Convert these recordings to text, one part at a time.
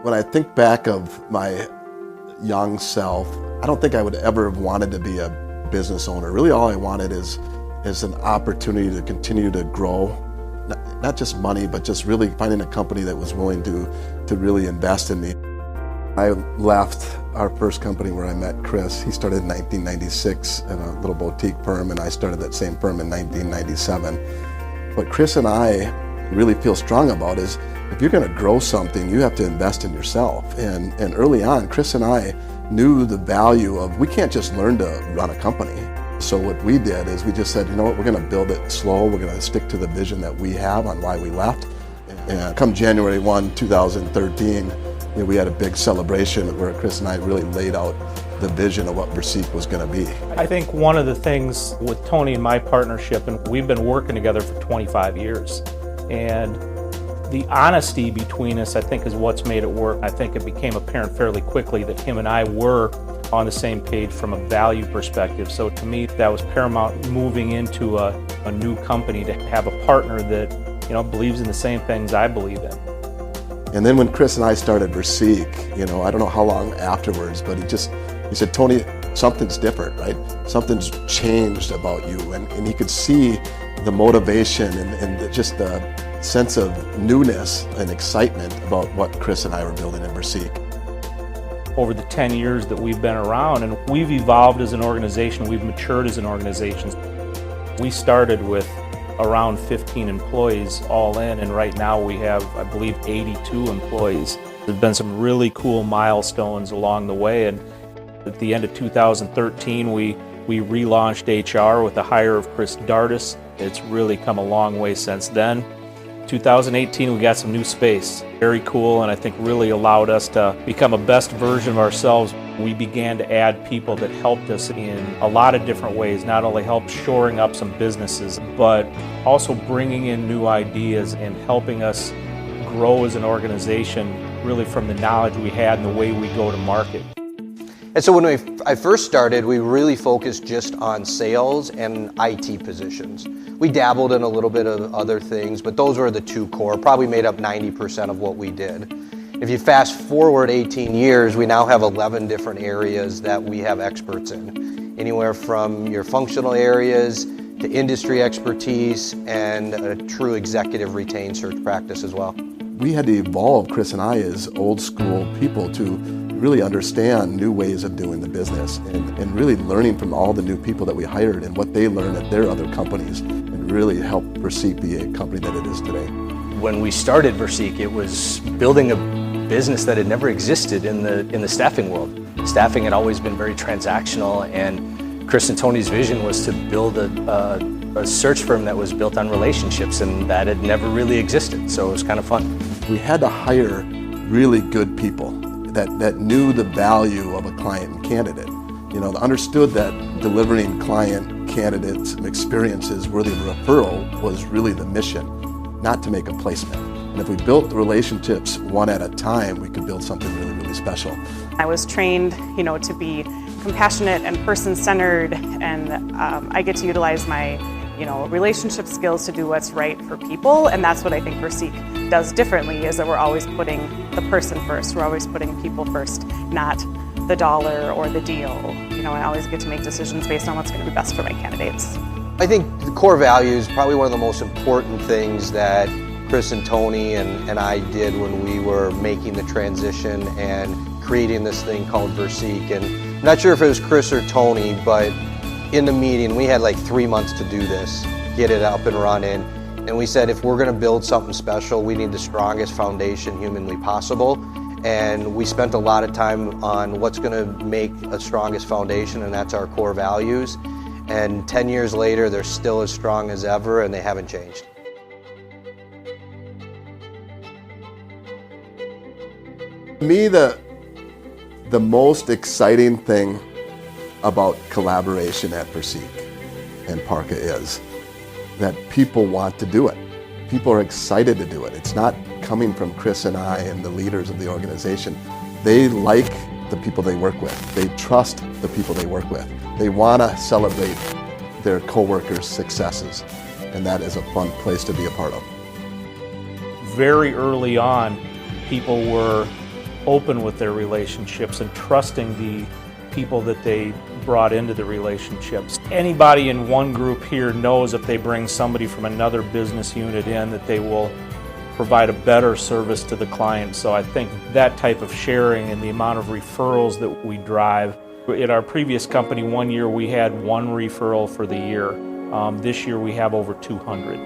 When I think back of my young self, I don't think I would ever have wanted to be a business owner. Really all I wanted is an opportunity to continue to grow, not just money, but just really finding a company that was willing to really invest in me. I left our first company where I met Chris. He started in 1996 in a little boutique firm, and I started that same firm in 1997. What Chris and I really feel strong about is if you're going to grow something, you have to invest in yourself. And early on, Chris and I knew the value of, we can't just learn to run a company. So what we did is we just said, you know what, we're going to build it slow. We're going to stick to the vision that we have on why we left. And come January 1, 2013, we had a big celebration where Chris and I really laid out the vision of what Versique was going to be. I think one of the things with Tony and my partnership, and we've been working together for 25 years, and the honesty between us, I think, is what's made it work. I think it became apparent fairly quickly that him and I were on the same page from a value perspective. So to me, that was paramount moving into a new company, to have a partner that, you know, believes in the same things I believe in. And then when Chris and I started Versique, I don't know how long afterwards, but he said, Tony, something's different, right? Something's changed about you. And he could see the motivation and just the sense of newness and excitement about what Chris and I were building in Versique. Over the 10 years that we've been around, and we've evolved as an organization, we've matured as an organization. We started with around 15 employees all in, and right now we have, I believe, 82 employees. There's been some really cool milestones along the way, and at the end of 2013 we relaunched HR with the hire of Chris Dardis. It's really come a long way since then. 2018 we got some new space, very cool, and I think really allowed us to become a best version of ourselves. We began to add people that helped us in a lot of different ways, not only helped shoring up some businesses, but also bringing in new ideas and helping us grow as an organization, really from the knowledge we had and the way we go to market. And so when I first started, we really focused just on sales and IT positions. We dabbled in a little bit of other things, but those were the two core, probably made up 90% of what we did. If you fast forward 18 years, we now have 11 different areas that we have experts in. Anywhere from your functional areas to industry expertise and a true executive retained search practice as well. We had to evolve, Chris and I, as old school people to really understand new ways of doing the business and really learning from all the new people that we hired and what they learned at their other companies, and really help Versique be a company that it is today. When we started Versique, it was building a business that had never existed in the staffing world. Staffing had always been very transactional, and Chris and Tony's vision was to build a search firm that was built on relationships, and that had never really existed, so it was kind of fun. We had to hire really good people that knew the value of a client and candidate. Understood that delivering client candidates experiences worthy of referral was really the mission, not to make a placement. And if we built the relationships one at a time, we could build something really, really special. I was trained, to be compassionate and person-centered, and I get to utilize my relationship skills to do what's right for people, and that's what I think Versique does differently, is that we're always putting the person first. We're always putting people first, not the dollar or the deal. I always get to make decisions based on what's going to be best for my candidates. I think the core values, probably one of the most important things that Chris and Tony and I did when we were making the transition and creating this thing called Versique. And I'm not sure if it was Chris or Tony, but in the meeting, we had like 3 months to do this, get it up and running. And we said, if we're gonna build something special, we need the strongest foundation humanly possible. And we spent a lot of time on what's gonna make a strongest foundation, and that's our core values. And 10 years later, they're still as strong as ever, and they haven't changed. To me, the most exciting thing about collaboration at Versique and Parka is that people want to do it. People are excited to do it. It's not coming from Chris and I and the leaders of the organization. They like the people they work with. They trust the people they work with. They want to celebrate their coworkers' successes, and that is a fun place to be a part of. Very early on, people were open with their relationships and trusting the people that they brought into the relationships. Anybody in one group here knows if they bring somebody from another business unit in that they will provide a better service to the client. So I think that type of sharing and the amount of referrals that we drive. At our previous company, one year we had one referral for the year. This year we have over 200.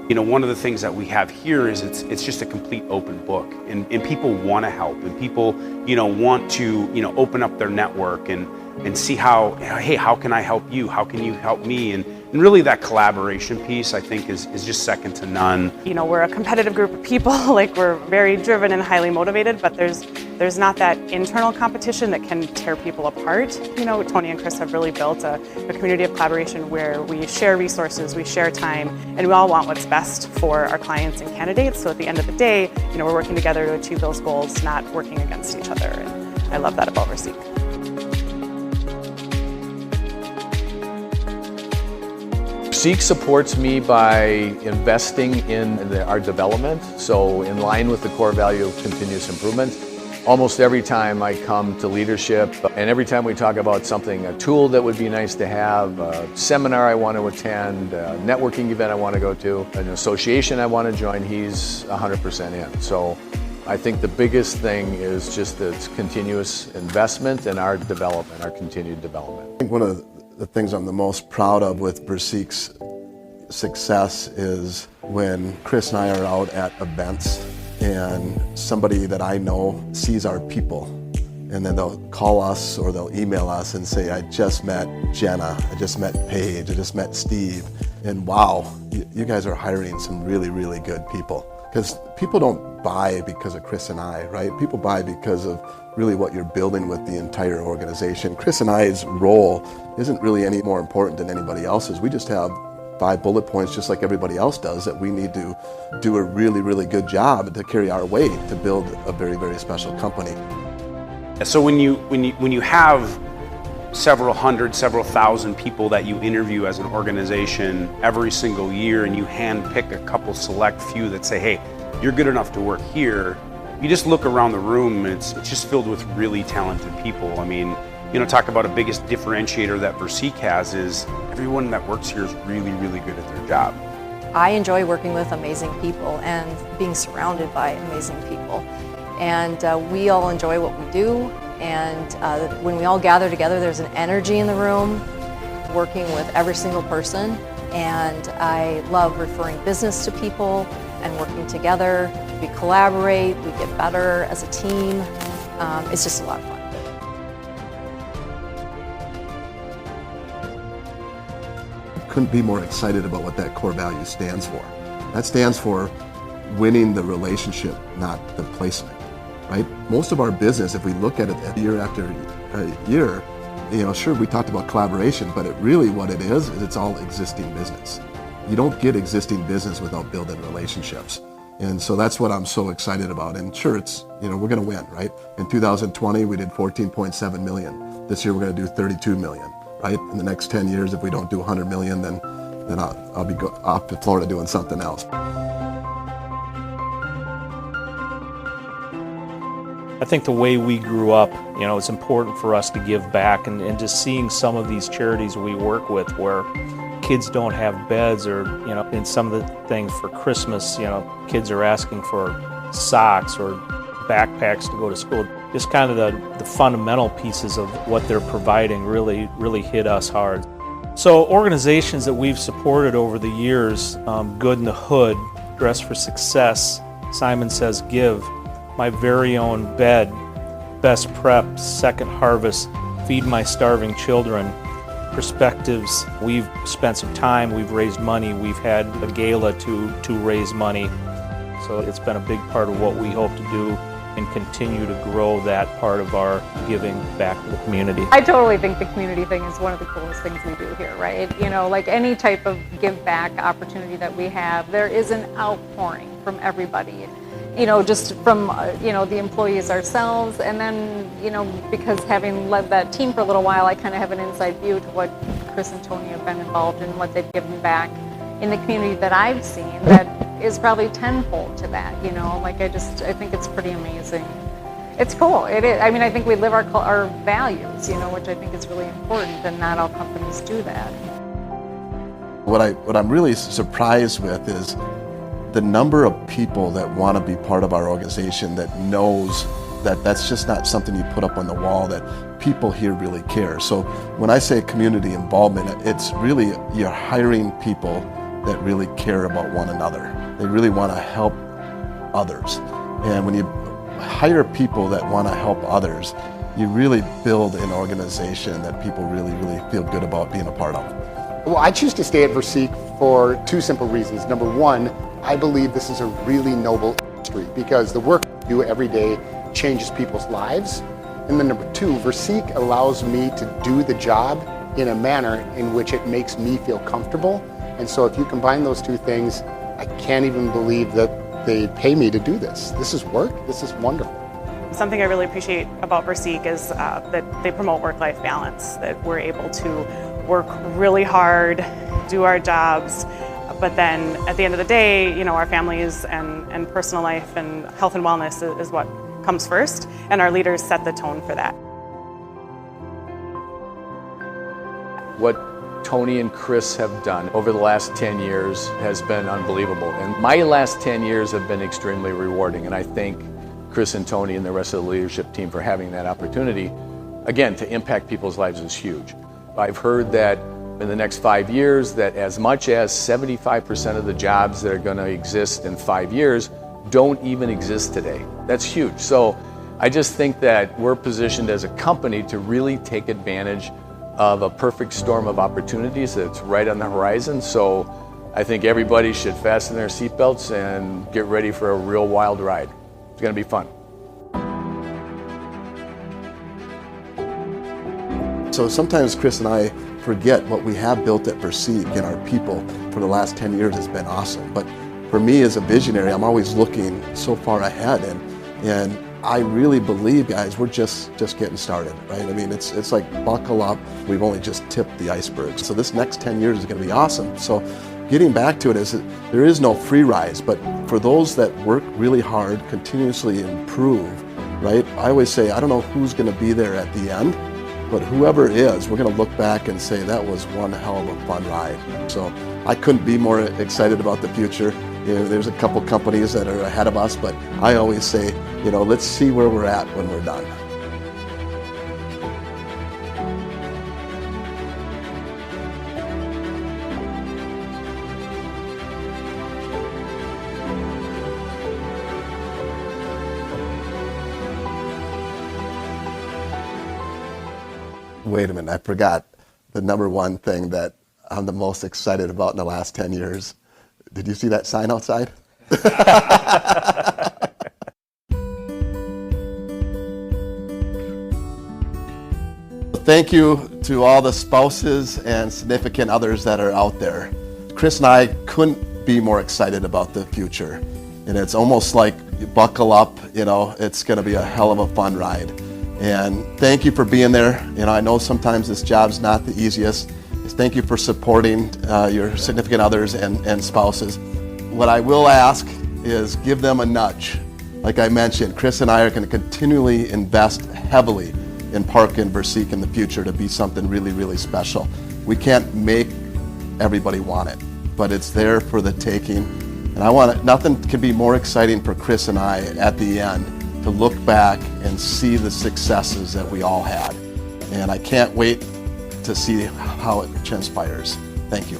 You know, one of the things that we have here is it's just a complete open book, and people want to help, and people, want to, open up their network and see how, hey, how can I help you? How can you help me? And really that collaboration piece, I think, is just second to none. We're a competitive group of people, like we're very driven and highly motivated, but there's not that internal competition that can tear people apart. Tony and Chris have really built a community of collaboration where we share resources, we share time, and we all want what's best for our clients and candidates. So at the end of the day, we're working together to achieve those goals, not working against each other. And I love that about Versique. Versique supports me by investing in our development, so in line with the core value of continuous improvement. Almost every time I come to leadership, and every time we talk about something, a tool that would be nice to have, a seminar I want to attend, a networking event I want to go to, an association I want to join, he's 100% in. So I think the biggest thing is just the continuous investment in our development, our continued development. I think one of the things I'm the most proud of with Versique's success is when Chris and I are out at events and somebody that I know sees our people, and then they'll call us or they'll email us and say, I just met Jenna, I just met Paige, I just met Steve, and wow, you guys are hiring some really, really good people. Because people don't buy because of Chris and I, right? People buy because of really what you're building with the entire organization. Chris and I's role isn't really any more important than anybody else's. We just have 5 bullet points just like everybody else does that we need to do a really, really good job to carry our weight to build a very, very special company. So when you have several hundred, several thousand people that you interview as an organization every single year, and you handpick a couple select few that say, hey, you're good enough to work here, you just look around the room and it's just filled with really talented people. I mean, talk about a biggest differentiator that Versique has is everyone that works here is really, really good at their job. I enjoy working with amazing people and being surrounded by amazing people. And we all enjoy what we do. And when we all gather together, there's an energy in the room, working with every single person. And I love referring business to people and working together. We collaborate, we get better as a team. It's just a lot of fun. Couldn't be more excited about what that core value stands for. That stands for winning the relationship, not the placement, right? Most of our business, if we look at it year after year, sure, we talked about collaboration, but what it is it's all existing business. You don't get existing business without building relationships. And so that's what I'm so excited about. And sure, it's, we're going to win, right? In 2020, we did 14.7 million. This year, we're going to do 32 million. Right? In the next 10 years, if we don't do 100 million, then I'll be off to Florida doing something else. I think the way we grew up, it's important for us to give back, and just seeing some of these charities we work with where kids don't have beds, or, in some of the things for Christmas, kids are asking for socks or backpacks to go to school. Just kind of the fundamental pieces of what they're providing really hit us hard. So organizations that we've supported over the years, Good in the Hood, Dress for Success, Simon Says Give, My Very Own Bed, Best Prep, Second Harvest, Feed My Starving Children, Perspectives. We've spent some time, we've raised money, we've had a gala to raise money. So it's been a big part of what we hope to do and continue to grow that part of our giving back to the community. I totally think the community thing is one of the coolest things we do here, right? Like any type of give back opportunity that we have, there is an outpouring from everybody. Just from, the employees ourselves, and then, because having led that team for a little while, I kind of have an inside view to what Chris and Tony have been involved in, what they've given back in the community that I've seen that is probably tenfold to that, I think it's pretty amazing. it's cool. It is. I mean, I think we live our values, which I think is really important, and not all companies do that. What I'm really surprised with is the number of people that want to be part of our organization, that knows that that's just not something you put up on the wall, that people here really care. So when I say community involvement, it's really you're hiring people that really care about one another. They really want to help others. And when you hire people that want to help others, you really build an organization that people really, really feel good about being a part of. Well, I choose to stay at Versique for two simple reasons. Number one, I believe this is a really noble industry because the work we do every day changes people's lives. And then number two, Versique allows me to do the job in a manner in which it makes me feel comfortable. And so if you combine those two things, I can't even believe that they pay me to do this. This is work. This is wonderful. Something I really appreciate about Versique is that they promote work-life balance, that we're able to work really hard, do our jobs, but then at the end of the day, our families and personal life and health and wellness is what comes first, and our leaders set the tone for that. What Tony and Chris have done over the last 10 years has been unbelievable. And my last 10 years have been extremely rewarding. And I thank Chris and Tony and the rest of the leadership team for having that opportunity. Again, to impact people's lives is huge. I've heard that in the next 5 years, that as much as 75% of the jobs that are going to exist in 5 years don't even exist today. That's huge. So I just think that we're positioned as a company to really take advantage of a perfect storm of opportunities that's right on the horizon. So I think everybody should fasten their seatbelts and get ready for a real wild ride. It's going to be fun. So sometimes Chris and I forget what we have built at Versique, and our people for the last 10 years has been awesome. But for me as a visionary, I'm always looking so far ahead, and I really believe, guys, we're just getting started, right? I mean, it's like buckle up. We've only just tipped the iceberg. So this next 10 years is going to be awesome. So getting back to it is that there is no free rise, but for those that work really hard, continuously improve, right? I always say, I don't know who's going to be there at the end, but whoever is, we're going to look back and say that was one hell of a fun ride. So I couldn't be more excited about the future. There's a couple companies that are ahead of us, but I always say, let's see where we're at when we're done. Wait a minute, I forgot the number one thing that I'm the most excited about in the last 10 years. Did you see that sign outside? Thank you to all the spouses and significant others that are out there. Chris and I couldn't be more excited about the future. And it's almost like you buckle up, it's going to be a hell of a fun ride. And thank you for being there. I know sometimes this job's not the easiest. Thank you for supporting your significant others and spouses. What I will ask is give them a nudge. Like I mentioned, Chris and I are going to continually invest heavily in Park and Versique in the future to be something really, really special. We can't make everybody want it, but it's there for the taking. And nothing can be more exciting for Chris and I at the end to look back and see the successes that we all had. And I can't wait to see how it transpires. Thank you.